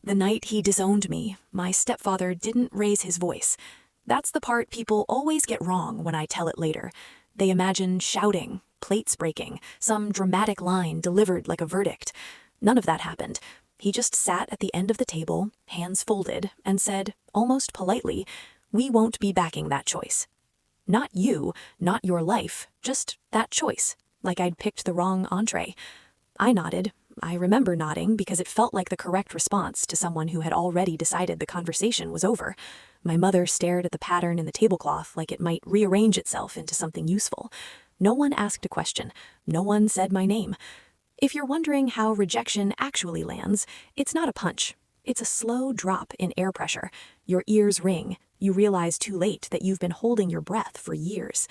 The night he disowned me, my stepfather didn't raise his voice. That's the part people always get wrong when I tell it later. They imagine shouting, plates breaking, some dramatic line delivered like a verdict. None of that happened. He just sat at the end of the table, hands folded, and said, almost politely, "We won't be backing that choice." Not you, not your life, just that choice, like I'd picked the wrong entree. I nodded. I remember nodding because it felt like the correct response to someone who had already decided the conversation was over. My mother stared at the pattern in the tablecloth like it might rearrange itself into something useful. No one asked a question. No one said my name. If you're wondering how rejection actually lands, it's not a punch. It's a slow drop in air pressure. Your ears ring. You realize too late that you've been holding your breath for years.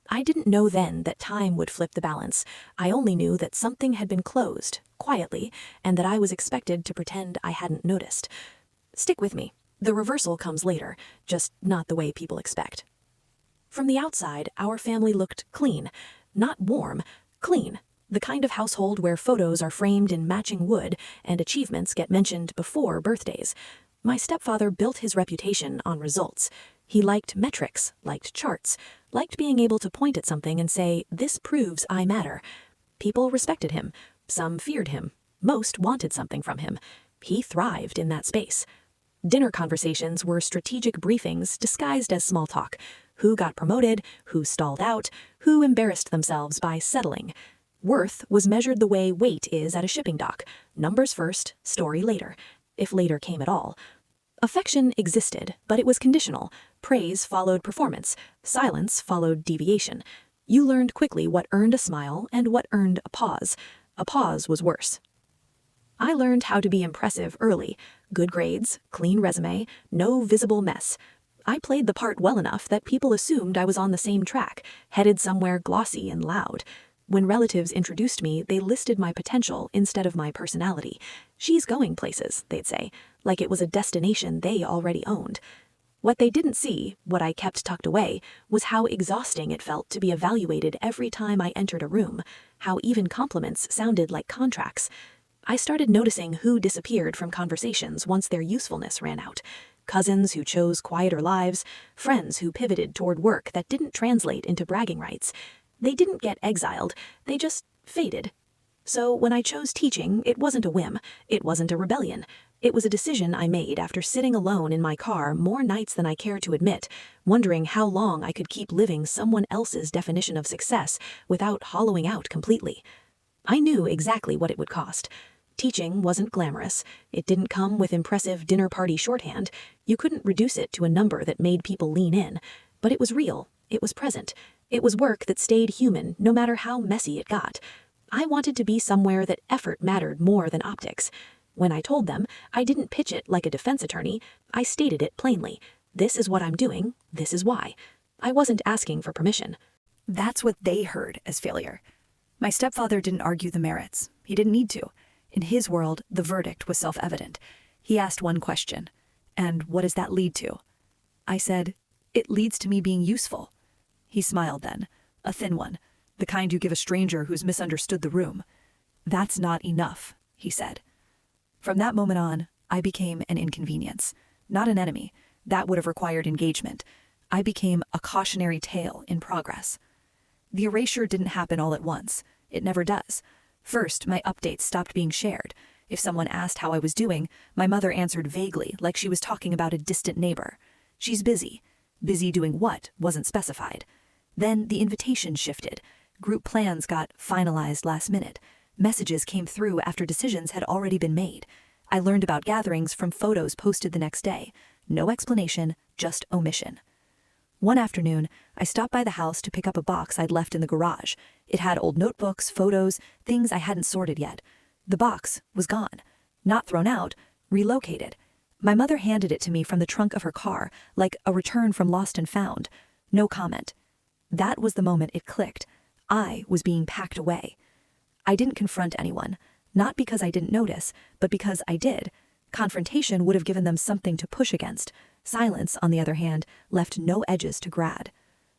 I didn't know then that time would flip the balance. I only knew that something had been closed, quietly, and that I was expected to pretend I hadn't noticed. Stick with me. The reversal comes later, just not the way people expect. From the outside, our family looked clean. Not warm, clean. The kind of household where photos are framed in matching wood and achievements get mentioned before birthdays. My stepfather built his reputation on results. He liked metrics, liked charts, liked being able to point at something and say, "This proves I matter." People respected him. Some feared him. Most wanted something from him. He thrived in that space. Dinner conversations were strategic briefings disguised as small talk. Who got promoted, who stalled out, who embarrassed themselves by settling. Worth was measured the way weight is at a shipping dock. Numbers first, story later, if later came at all. Affection existed, but it was conditional. Praise followed performance. Silence followed deviation. You learned quickly what earned a smile and what earned a pause. A pause was worse. I learned how to be impressive early. Good grades, clean resume, no visible mess. I played the part well enough that people assumed I was on the same track, headed somewhere glossy and loud. When relatives introduced me, they listed my potential instead of my personality. "She's going places," they'd say, like it was a destination they already owned. What they didn't see, what I kept tucked away, was how exhausting it felt to be evaluated every time I entered a room, how even compliments sounded like contracts. I started noticing who disappeared from conversations once their usefulness ran out. Cousins who chose quieter lives, friends who pivoted toward work that didn't translate into bragging rights. They didn't get exiled, they just faded. So when I chose teaching, it wasn't a whim, it wasn't a rebellion. It was a decision I made after sitting alone in my car more nights than I care to admit, wondering how long I could keep living someone else's definition of success without hollowing out completely. I knew exactly what it would cost. Teaching wasn't glamorous. It didn't come with impressive dinner party shorthand. You couldn't reduce it to a number that made people lean in. But it was real. It was present. It was work that stayed human no matter how messy it got. I wanted to be somewhere that effort mattered more than optics. When I told them, I didn't pitch it like a defense attorney. I stated it plainly. This is what I'm doing. This is why. I wasn't asking for permission. That's what they heard as failure. My stepfather didn't argue the merits. He didn't need to. In his world, the verdict was self-evident. He asked one question. "And what does that lead to?" I said, "It leads to me being useful." He smiled then, a thin one, the kind you give a stranger who's misunderstood the room. "That's not enough," he said. From that moment on, I became an inconvenience, not an enemy. That would have required engagement. I became a cautionary tale in progress. The erasure didn't happen all at once. It never does. First, my updates stopped being shared. If someone asked how I was doing, my mother answered vaguely, like she was talking about a distant neighbor. "She's busy." Busy doing what wasn't specified. Then the invitation shifted. Group plans got finalized last minute. Messages came through after decisions had already been made. I learned about gatherings from photos posted the next day. No explanation, just omission. One afternoon, I stopped by the house to pick up a box I'd left in the garage. It had old notebooks, photos, things I hadn't sorted yet. The box was gone. Not thrown out, relocated. My mother handed it to me from the trunk of her car, like a return from lost and found. No comment. That was the moment it clicked. I was being packed away. I didn't confront anyone, not because I didn't notice, but because I did. Confrontation would have given them something to push against. Silence, on the other hand, left no edges to grad.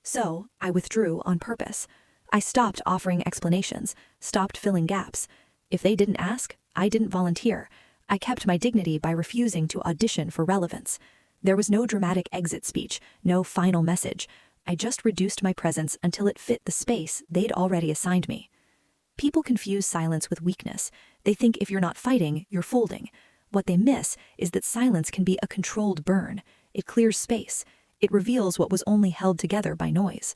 So I withdrew on purpose. I stopped offering explanations, stopped filling gaps. If they didn't ask, I didn't volunteer. I kept my dignity by refusing to audition for relevance. There was no dramatic exit speech, no final message. I just reduced my presence until it fit the space they'd already assigned me. People confuse silence with weakness. They think if you're not fighting, you're folding. What they miss is that silence can be a controlled burn. It clears space. It reveals what was only held together by noise.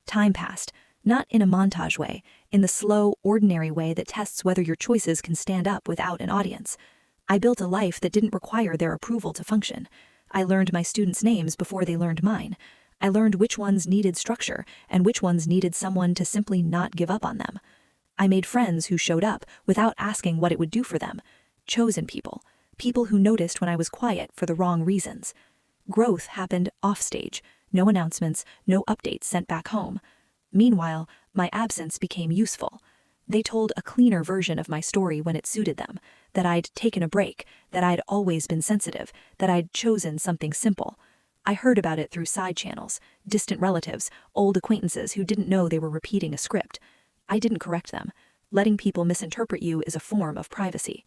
Time passed, not in a montage way, in the slow, ordinary way that tests whether your choices can stand up without an audience. I built a life that didn't require their approval to function. I learned my students' names before they learned mine. I learned which ones needed structure and which ones needed someone to simply not give up on them. I made friends who showed up without asking what it would do for them. Chosen people. People who noticed when I was quiet for the wrong reasons. Growth happened offstage. No announcements, no updates sent back home. Meanwhile, my absence became useful. They told a cleaner version of my story when it suited them, that I'd taken a break, that I'd always been sensitive, that I'd chosen something simple. I heard about it through side channels, distant relatives, old acquaintances who didn't know they were repeating a script. I didn't correct them. Letting people misinterpret you is a form of privacy.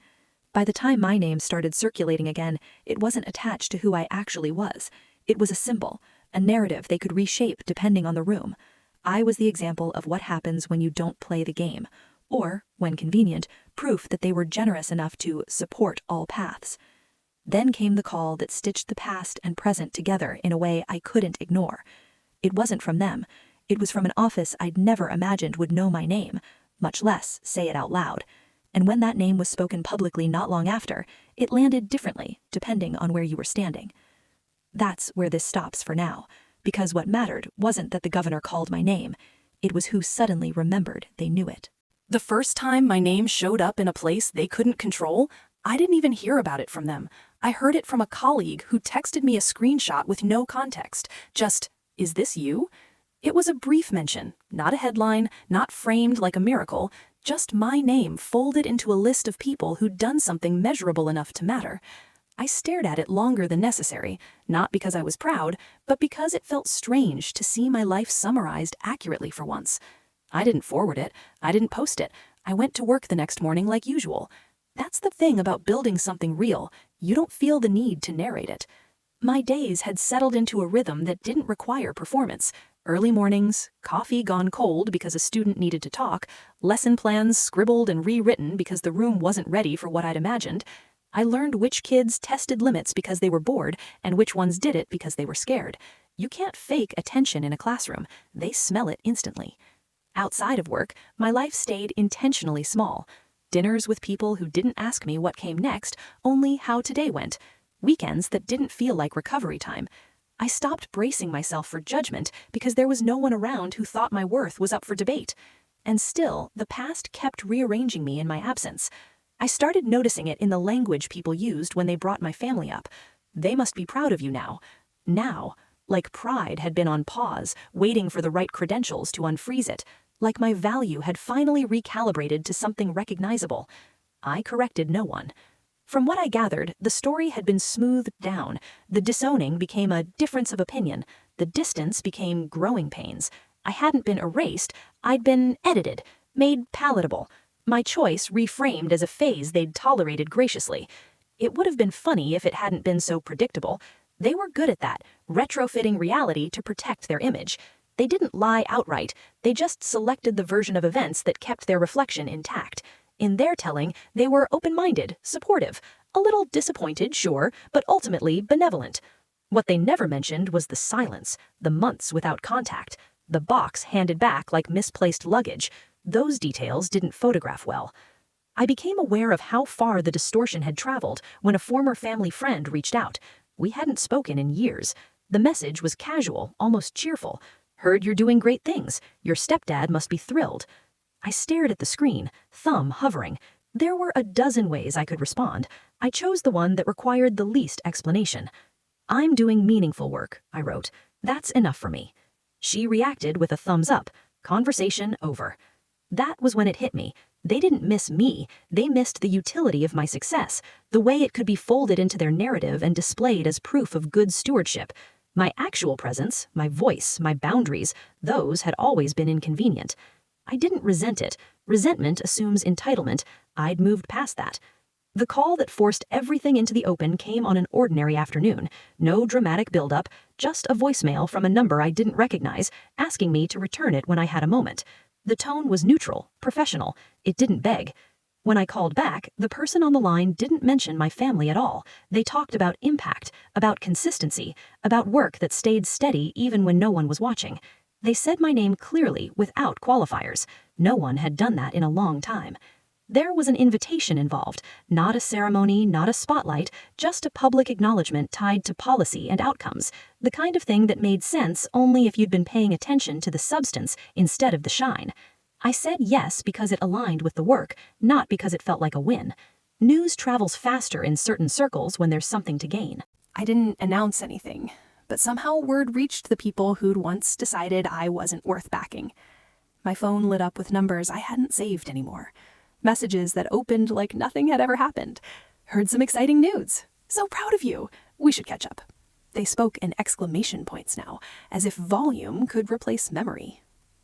By the time my name started circulating again, it wasn't attached to who I actually was. It was a symbol, a narrative they could reshape depending on the room. I was the example of what happens when you don't play the game, or, when convenient, proof that they were generous enough to support all paths. Then came the call that stitched the past and present together in a way I couldn't ignore. It wasn't from them. It was from an office I'd never imagined would know my name, much less say it out loud. And when that name was spoken publicly not long after, it landed differently, depending on where you were standing. That's where this stops for now, because what mattered wasn't that the governor called my name. It was who suddenly remembered they knew it. The first time my name showed up in a place they couldn't control, I didn't even hear about it from them. I heard it from a colleague who texted me a screenshot with no context. Just, "Is this you?" It was a brief mention, not a headline, not framed like a miracle, just my name folded into a list of people who'd done something measurable enough to matter. I stared at it longer than necessary, not because I was proud, but because it felt strange to see my life summarized accurately for once. I didn't forward it. I didn't post it. I went to work the next morning like usual. That's the thing about building something real. You don't feel the need to narrate it. My days had settled into a rhythm that didn't require performance. Early mornings, coffee gone cold because a student needed to talk, lesson plans scribbled and rewritten because the room wasn't ready for what I'd imagined. I learned which kids tested limits because they were bored and which ones did it because they were scared. You can't fake attention in a classroom. They smell it instantly. Outside of work, my life stayed intentionally small. Dinners with people who didn't ask me what came next, only how today went. Weekends that didn't feel like recovery time. I stopped bracing myself for judgment because there was no one around who thought my worth was up for debate. And still, the past kept rearranging me in my absence. I started noticing it in the language people used when they brought my family up. They must be proud of you now. Now, like pride had been on pause, waiting for the right credentials to unfreeze it. Like my value had finally recalibrated to something recognizable. I corrected no one. From what I gathered, the story had been smoothed down. The disowning became a difference of opinion. The distance became growing pains. I hadn't been erased. I'd been edited, made palatable. My choice reframed as a phase they'd tolerated graciously. It would have been funny if it hadn't been so predictable. They were good at that, retrofitting reality to protect their image. They didn't lie outright. They just selected the version of events that kept their reflection intact. In their telling, they were open-minded, supportive, a little disappointed, sure, but ultimately benevolent. What they never mentioned was the silence, the months without contact, the box handed back like misplaced luggage. Those details didn't photograph well. I became aware of how far the distortion had traveled when a former family friend reached out. We hadn't spoken in years. The message was casual, almost cheerful. "Heard you're doing great things. Your stepdad must be thrilled." I stared at the screen, thumb hovering. There were a dozen ways I could respond. I chose the one that required the least explanation. "I'm doing meaningful work," I wrote. "That's enough for me." She reacted with a thumbs up. Conversation over. That was when it hit me. They didn't miss me. They missed the utility of my success, the way it could be folded into their narrative and displayed as proof of good stewardship. My actual presence, my voice, my boundaries, those had always been inconvenient. I didn't resent it. Resentment assumes entitlement. I'd moved past that. The call that forced everything into the open came on an ordinary afternoon. No dramatic buildup, just a voicemail from a number I didn't recognize, asking me to return it when I had a moment. The tone was neutral, professional. It didn't beg. When I called back, the person on the line didn't mention my family at all. They talked about impact, about consistency, about work that stayed steady even when no one was watching. They said my name clearly, without qualifiers. No one had done that in a long time. There was an invitation involved, not a ceremony, not a spotlight, just a public acknowledgement tied to policy and outcomes, the kind of thing that made sense only if you'd been paying attention to the substance instead of the shine. I said yes because it aligned with the work, not because it felt like a win. News travels faster in certain circles when there's something to gain. I didn't announce anything, but somehow word reached the people who'd once decided I wasn't worth backing. My phone lit up with numbers I hadn't saved anymore. Messages that opened like nothing had ever happened. Heard some exciting news. So proud of you. We should catch up. They spoke in exclamation points now, as if volume could replace memory.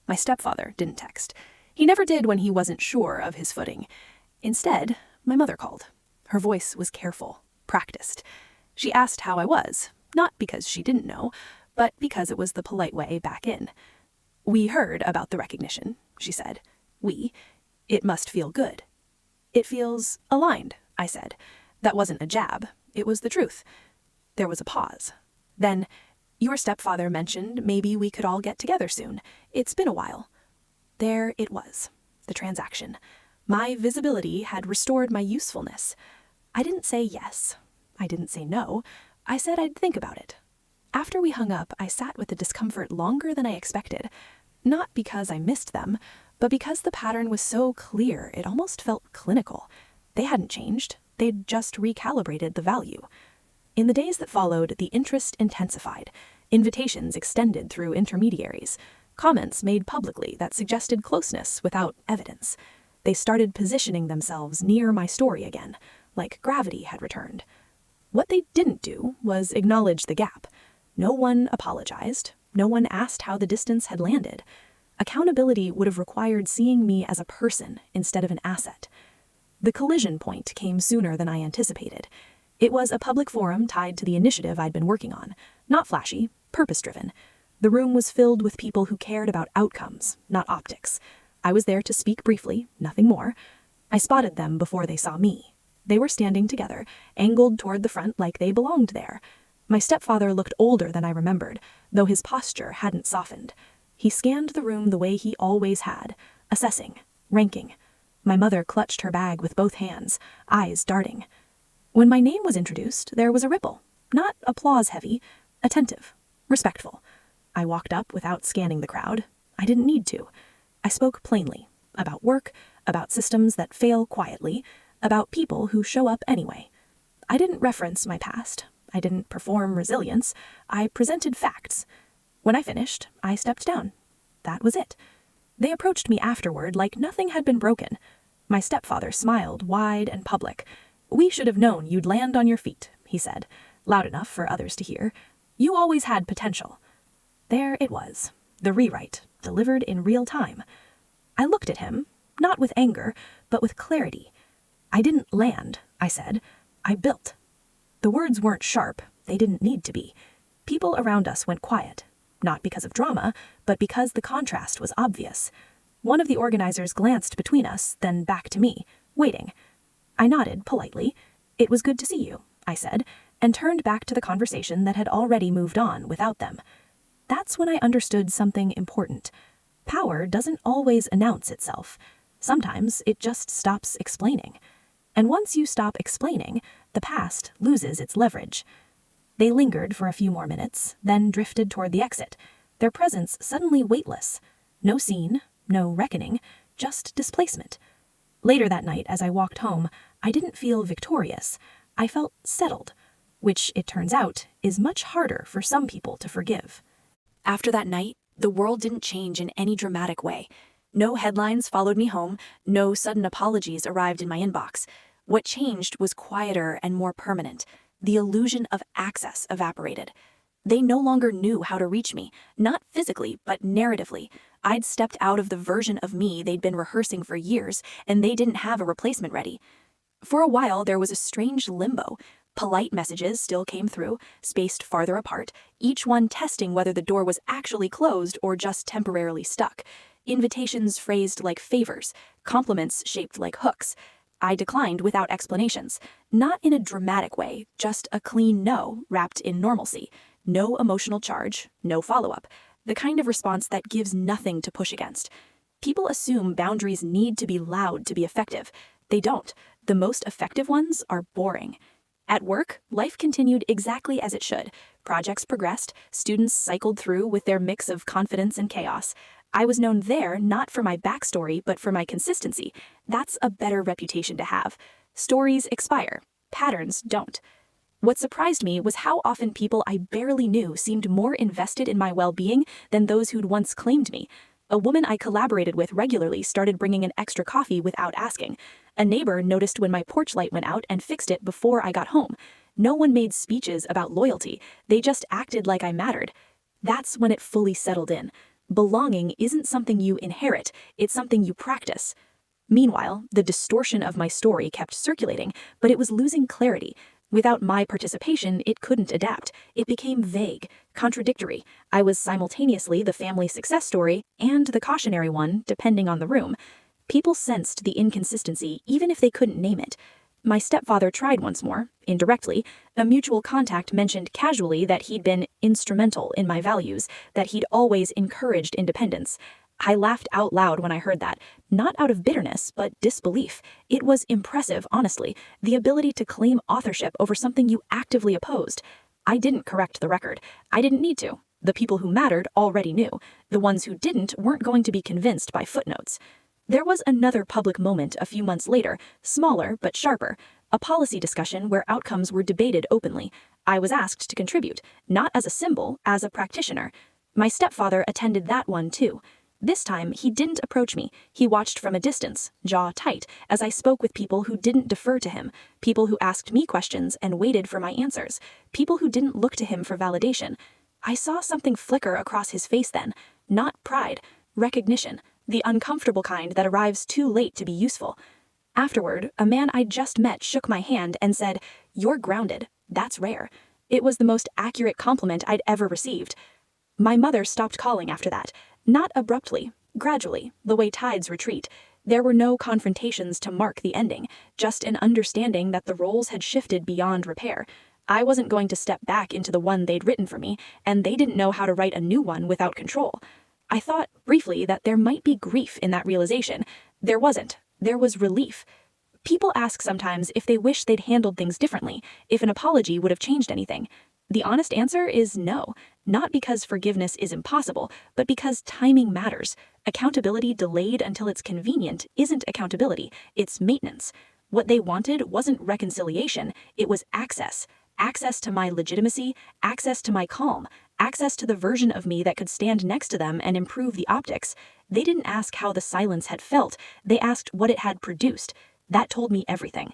My stepfather didn't text. He never did when he wasn't sure of his footing. Instead, my mother called. Her voice was careful, practiced. She asked how I was, not because she didn't know, but because it was the polite way back in. "We heard about the recognition," she said. "We. It must feel good." "It feels aligned," I said. That wasn't a jab. It was the truth. There was a pause. Then, "Your stepfather mentioned maybe we could all get together soon. It's been a while." There it was, the transaction. My visibility had restored my usefulness. I didn't say yes. I didn't say no. I said I'd think about it. After we hung up, I sat with the discomfort longer than I expected. Not because I missed them, but because the pattern was so clear, it almost felt clinical. They hadn't changed. They'd just recalibrated the value. In the days that followed, the interest intensified. Invitations extended through intermediaries. Comments made publicly that suggested closeness without evidence. They started positioning themselves near my story again, like gravity had returned. What they didn't do was acknowledge the gap. No one apologized. No one asked how the distance had landed. Accountability would have required seeing me as a person instead of an asset. The collision point came sooner than I anticipated. It was a public forum tied to the initiative I'd been working on. Not flashy, purpose-driven. The room was filled with people who cared about outcomes, not optics. I was there to speak briefly, nothing more. I spotted them before they saw me. They were standing together, angled toward the front like they belonged there. My stepfather looked older than I remembered, though his posture hadn't softened. He scanned the room the way he always had, assessing, ranking. My mother clutched her bag with both hands, eyes darting. When my name was introduced, there was a ripple, not applause-heavy, attentive, respectful. I walked up without scanning the crowd. I didn't need to. I spoke plainly, about work, about systems that fail quietly, about people who show up anyway. I didn't reference my past. I didn't perform resilience. I presented facts. When I finished, I stepped down. That was it. They approached me afterward like nothing had been broken. My stepfather smiled wide and public. "We should have known you'd land on your feet," he said, loud enough for others to hear. "You always had potential." There it was, the rewrite, delivered in real time. I looked at him, not with anger, but with clarity. "I didn't land," I said. "I built." The words weren't sharp. They didn't need to be. People around us went quiet. Not because of drama, but because the contrast was obvious. One of the organizers glanced between us, then back to me, waiting. I nodded politely. "It was good to see you," I said, and turned back to the conversation that had already moved on without them. That's when I understood something important. Power doesn't always announce itself. Sometimes it just stops explaining. And once you stop explaining, the past loses its leverage. They lingered for a few more minutes, then drifted toward the exit, their presence suddenly weightless. No scene, no reckoning, just displacement. Later that night, as I walked home, I didn't feel victorious. I felt settled, which, it turns out, is much harder for some people to forgive. After that night, the world didn't change in any dramatic way. No headlines followed me home, no sudden apologies arrived in my inbox. What changed was quieter and more permanent. The illusion of access evaporated. They no longer knew how to reach me, not physically, but narratively. I'd stepped out of the version of me they'd been rehearsing for years, and they didn't have a replacement ready. For a while, there was a strange limbo. Polite messages still came through, spaced farther apart, each one testing whether the door was actually closed or just temporarily stuck. Invitations phrased like favors, compliments shaped like hooks. I declined without explanations. Not in a dramatic way, just a clean no wrapped in normalcy. No emotional charge, no follow-up. The kind of response that gives nothing to push against. People assume boundaries need to be loud to be effective. They don't. The most effective ones are boring. At work, life continued exactly as it should. Projects progressed, students cycled through with their mix of confidence and chaos. I was known there not for my backstory, but for my consistency. That's a better reputation to have. Stories expire. Patterns don't. What surprised me was how often people I barely knew seemed more invested in my well-being than those who'd once claimed me. A woman I collaborated with regularly started bringing an extra coffee without asking. A neighbor noticed when my porch light went out and fixed it before I got home. No one made speeches about loyalty. They just acted like I mattered. That's when it fully settled in. Belonging isn't something you inherit, it's something you practice. Meanwhile, the distortion of my story kept circulating, but it was losing clarity. Without my participation, it couldn't adapt. It became vague, contradictory. I was simultaneously the family success story and the cautionary one, depending on the room. People sensed the inconsistency, even if they couldn't name it. My stepfather tried once more, indirectly. A mutual contact mentioned casually that he'd been instrumental in my values, that he'd always encouraged independence. I laughed out loud when I heard that, not out of bitterness, but disbelief. It was impressive, honestly, the ability to claim authorship over something you actively opposed. I didn't correct the record. I didn't need to. The people who mattered already knew. The ones who didn't weren't going to be convinced by footnotes. There was another public moment a few months later, smaller but sharper, a policy discussion where outcomes were debated openly. I was asked to contribute, not as a symbol, as a practitioner. My stepfather attended that one too. This time, he didn't approach me. He watched from a distance, jaw tight, as I spoke with people who didn't defer to him, people who asked me questions and waited for my answers, people who didn't look to him for validation. I saw something flicker across his face then. Not pride, recognition, the uncomfortable kind that arrives too late to be useful. Afterward, a man I'd just met shook my hand and said, "You're grounded. That's rare." It was the most accurate compliment I'd ever received. My mother stopped calling after that. Not abruptly, gradually, the way tides retreat. There were no confrontations to mark the ending, just an understanding that the roles had shifted beyond repair. I wasn't going to step back into the one they'd written for me, and they didn't know how to write a new one without control. I thought, briefly, that there might be grief in that realization. There wasn't. There was relief. People ask sometimes if they wish they'd handled things differently, if an apology would have changed anything. The honest answer is no, not because forgiveness is impossible, but because timing matters. Accountability delayed until it's convenient isn't accountability, it's maintenance. What they wanted wasn't reconciliation, it was access. Access to my legitimacy, access to my calm, access to the version of me that could stand next to them and improve the optics. They didn't ask how the silence had felt, they asked what it had produced. That told me everything.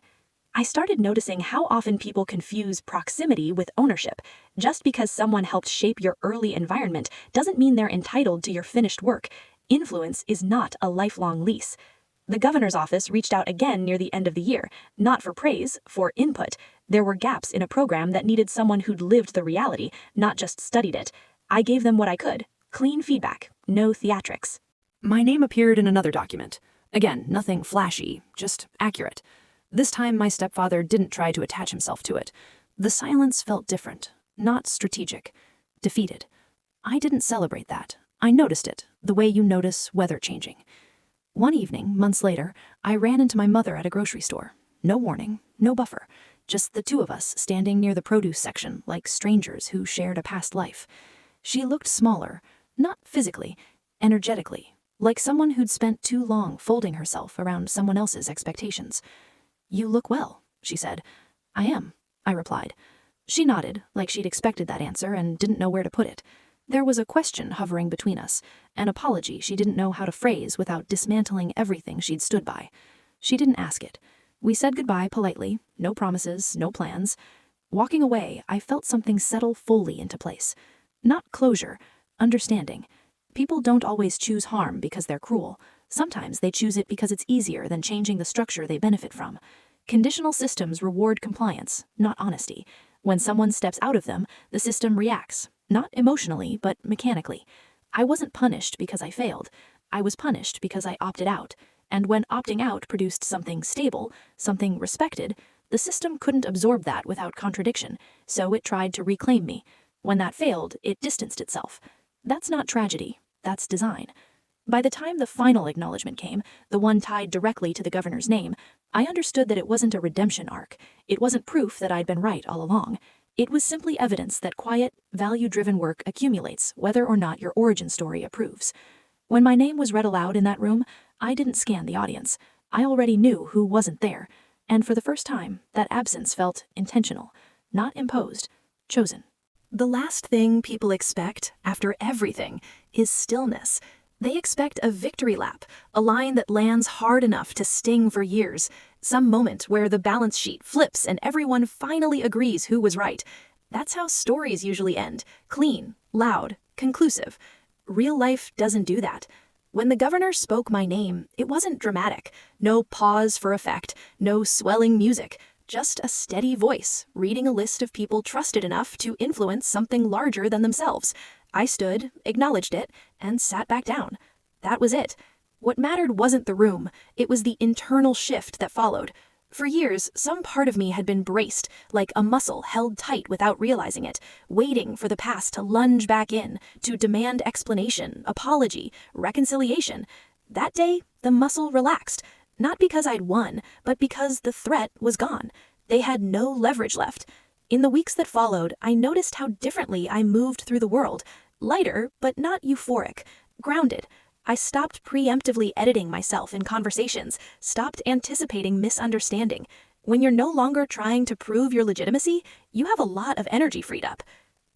I started noticing how often people confuse proximity with ownership. Just because someone helped shape your early environment doesn't mean they're entitled to your finished work. Influence is not a lifelong lease. The governor's office reached out again near the end of the year, not for praise, for input. There were gaps in a program that needed someone who'd lived the reality, not just studied it. I gave them what I could. Clean feedback, no theatrics. My name appeared in another document. Again, nothing flashy, just accurate. This time my stepfather didn't try to attach himself to it. The silence felt different, not strategic, defeated. I didn't celebrate that. I noticed it, the way you notice weather changing. One evening, months later, I ran into my mother at a grocery store. No warning, no buffer, just the two of us standing near the produce section like strangers who shared a past life. She looked smaller, not physically, energetically, like someone who'd spent too long folding herself around someone else's expectations. "You look well," she said. "I am," I replied. She nodded, like she'd expected that answer and didn't know where to put it. There was a question hovering between us, an apology she didn't know how to phrase without dismantling everything she'd stood by. She didn't ask it. We said goodbye politely, no promises, no plans. Walking away, I felt something settle fully into place. Not closure, understanding. People don't always choose harm because they're cruel. Sometimes they choose it because it's easier than changing the structure they benefit from. Conditional systems reward compliance, not honesty. When someone steps out of them, the system reacts, not emotionally, but mechanically. I wasn't punished because I failed. I was punished because I opted out. And when opting out produced something stable, something respected, the system couldn't absorb that without contradiction, so it tried to reclaim me. When that failed, it distanced itself. That's not tragedy, that's design. By the time the final acknowledgement came, the one tied directly to the governor's name, I understood that it wasn't a redemption arc. It wasn't proof that I'd been right all along. It was simply evidence that quiet, value-driven work accumulates whether or not your origin story approves. When my name was read aloud in that room, I didn't scan the audience. I already knew who wasn't there. And for the first time, that absence felt intentional, not imposed, chosen. The last thing people expect after everything is stillness. They expect a victory lap, a line that lands hard enough to sting for years, some moment where the balance sheet flips and everyone finally agrees who was right. That's how stories usually end, clean, loud, conclusive. Real life doesn't do that. When the governor spoke my name, it wasn't dramatic. No pause for effect, no swelling music. Just a steady voice, reading a list of people trusted enough to influence something larger than themselves. I stood, acknowledged it, and sat back down. That was it. What mattered wasn't the room, it was the internal shift that followed. For years, some part of me had been braced, like a muscle held tight without realizing it, waiting for the past to lunge back in, to demand explanation, apology, reconciliation. That day, the muscle relaxed. Not because I'd won, but because the threat was gone. They had no leverage left. In the weeks that followed, I noticed how differently I moved through the world. Lighter, but not euphoric. Grounded. I stopped preemptively editing myself in conversations, stopped anticipating misunderstanding. When you're no longer trying to prove your legitimacy, you have a lot of energy freed up.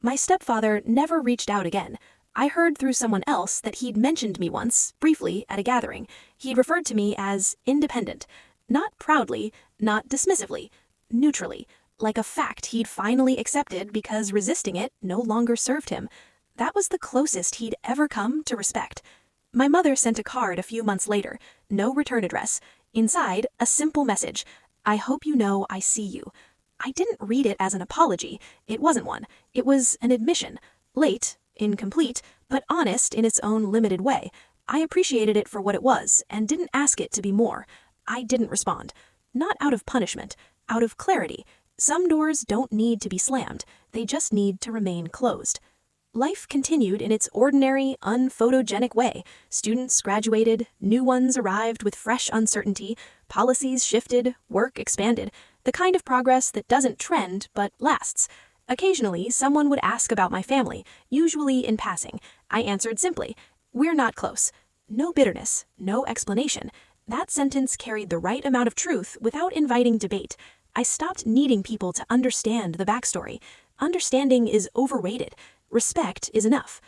My stepfather never reached out again. I heard through someone else that he'd mentioned me once, briefly, at a gathering. He'd referred to me as independent. Not proudly, not dismissively, neutrally, like a fact he'd finally accepted because resisting it no longer served him. That was the closest he'd ever come to respect. My mother sent a card a few months later, no return address. Inside, a simple message: "I hope you know I see you." I didn't read it as an apology. It wasn't one. It was an admission. Late, incomplete, but honest in its own limited way. I appreciated it for what it was and didn't ask it to be more. I didn't respond. Not out of punishment, out of clarity. Some doors don't need to be slammed. They just need to remain closed. Life continued in its ordinary, unphotogenic way. Students graduated, new ones arrived with fresh uncertainty, policies shifted, work expanded, the kind of progress that doesn't trend but lasts. Occasionally, someone would ask about my family, usually in passing. I answered simply, "We're not close." No bitterness, no explanation. That sentence carried the right amount of truth without inviting debate. I stopped needing people to understand the backstory. Understanding is overrated. Respect is enough.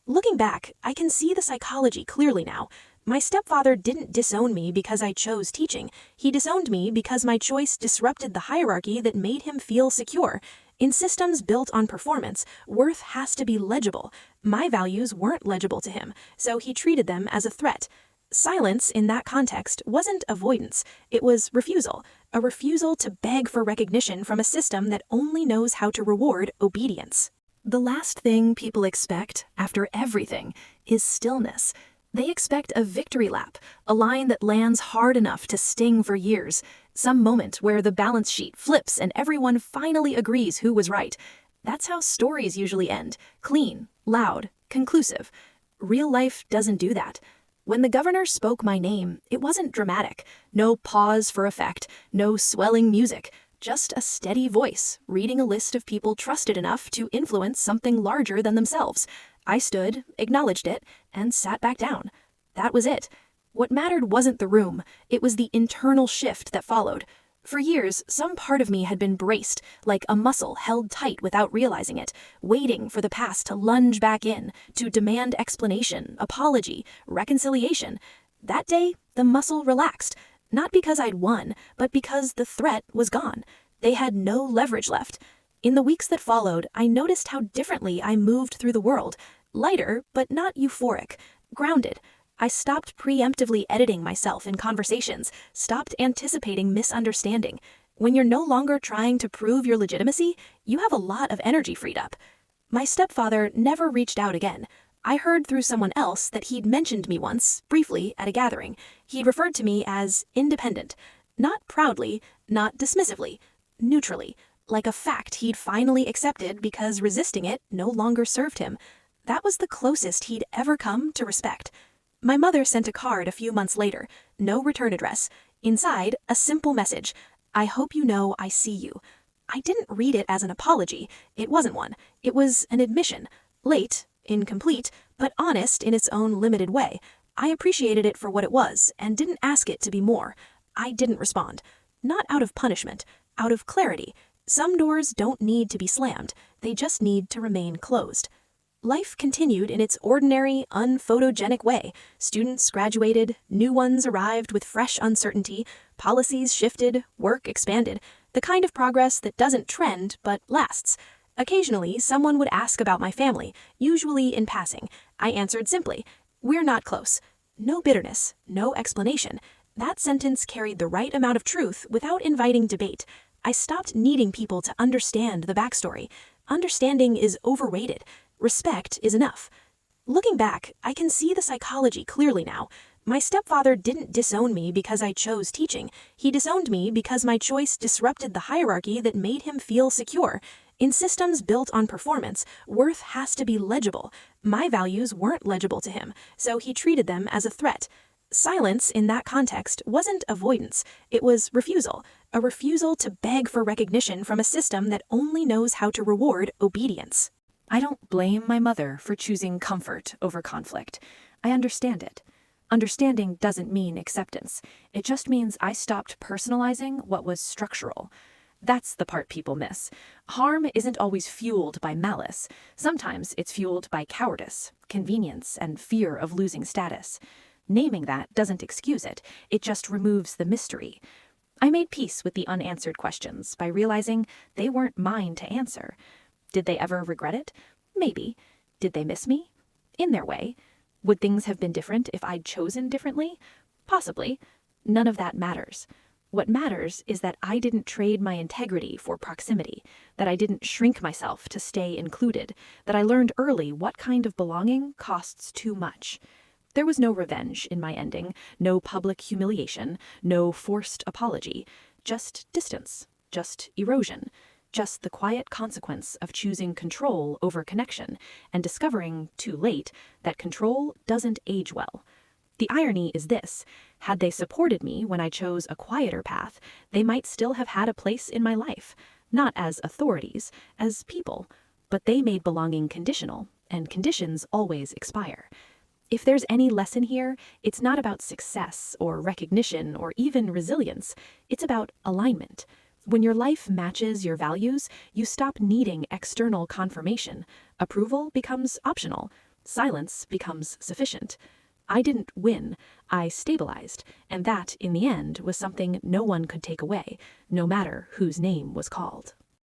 Looking back, I can see the psychology clearly now. My stepfather didn't disown me because I chose teaching. He disowned me because my choice disrupted the hierarchy that made him feel secure. In systems built on performance, worth has to be legible. My values weren't legible to him, so he treated them as a threat. Silence in that context wasn't avoidance, it was refusal. A refusal to beg for recognition from a system that only knows how to reward obedience. The last thing people expect after everything is stillness. They expect a victory lap, a line that lands hard enough to sting for years, some moment where the balance sheet flips and everyone finally agrees who was right. That's how stories usually end, clean, loud, conclusive. Real life doesn't do that. When the governor spoke my name, it wasn't dramatic. No pause for effect, no swelling music. Just a steady voice, reading a list of people trusted enough to influence something larger than themselves. I stood, acknowledged it, and sat back down. That was it. What mattered wasn't the room, it was the internal shift that followed. For years, some part of me had been braced, like a muscle held tight without realizing it, waiting for the past to lunge back in, to demand explanation, apology, reconciliation. That day, the muscle relaxed. Not because I'd won, but because the threat was gone. They had no leverage left. In the weeks that followed, I noticed how differently I moved through the world. Lighter, but not euphoric. Grounded. I stopped preemptively editing myself in conversations, stopped anticipating misunderstanding. When you're no longer trying to prove your legitimacy, you have a lot of energy freed up. My stepfather never reached out again. I heard through someone else that he'd mentioned me once, briefly, at a gathering. He'd referred to me as independent. Not proudly, not dismissively, neutrally, like a fact he'd finally accepted because resisting it no longer served him. That was the closest he'd ever come to respect. My mother sent a card a few months later, no return address. Inside, a simple message: "I hope you know I see you." I didn't read it as an apology. It wasn't one. It was an admission. Late, incomplete, but honest in its own limited way. I appreciated it for what it was and didn't ask it to be more. I didn't respond. Not out of punishment, out of clarity. Some doors don't need to be slammed. They just need to remain closed. Life continued in its ordinary, unphotogenic way. Students graduated, new ones arrived with fresh uncertainty, policies shifted, work expanded, the kind of progress that doesn't trend but lasts. Occasionally, someone would ask about my family, usually in passing. I answered simply, "We're not close." No bitterness, no explanation. That sentence carried the right amount of truth without inviting debate. I stopped needing people to understand the backstory. Understanding is overrated. Respect is enough. Looking back, I can see the psychology clearly now. My stepfather didn't disown me because I chose teaching. He disowned me because my choice disrupted the hierarchy that made him feel secure. In systems built on performance, worth has to be legible. My values weren't legible to him, so he treated them as a threat. Silence in that context wasn't avoidance, it was refusal. A refusal to beg for recognition from a system that only knows how to reward obedience. I don't blame my mother for choosing comfort over conflict. I understand it. Understanding doesn't mean acceptance. It just means I stopped personalizing what was structural. That's the part people miss. Harm isn't always fueled by malice. Sometimes it's fueled by cowardice, convenience, and fear of losing status. Naming that doesn't excuse it. It just removes the mystery. I made peace with the unanswered questions by realizing they weren't mine to answer. Did they ever regret it? Maybe. Did they miss me? In their way. Would things have been different if I'd chosen differently? Possibly. None of that matters. What matters is that I didn't trade my integrity for proximity, that I didn't shrink myself to stay included, that I learned early what kind of belonging costs too much. There was no revenge in my ending, no public humiliation, no forced apology, just distance, just erosion. Just the quiet consequence of choosing control over connection and discovering, too late, that control doesn't age well. The irony is this: had they supported me when I chose a quieter path, they might still have had a place in my life, not as authorities, as people, but they made belonging conditional, and conditions always expire. If there's any lesson here, it's not about success or recognition or even resilience. It's about alignment. When your life matches your values, you stop needing external confirmation. Approval becomes optional. Silence becomes sufficient. I didn't win. I stabilized. And that, in the end, was something no one could take away, no matter whose name was called.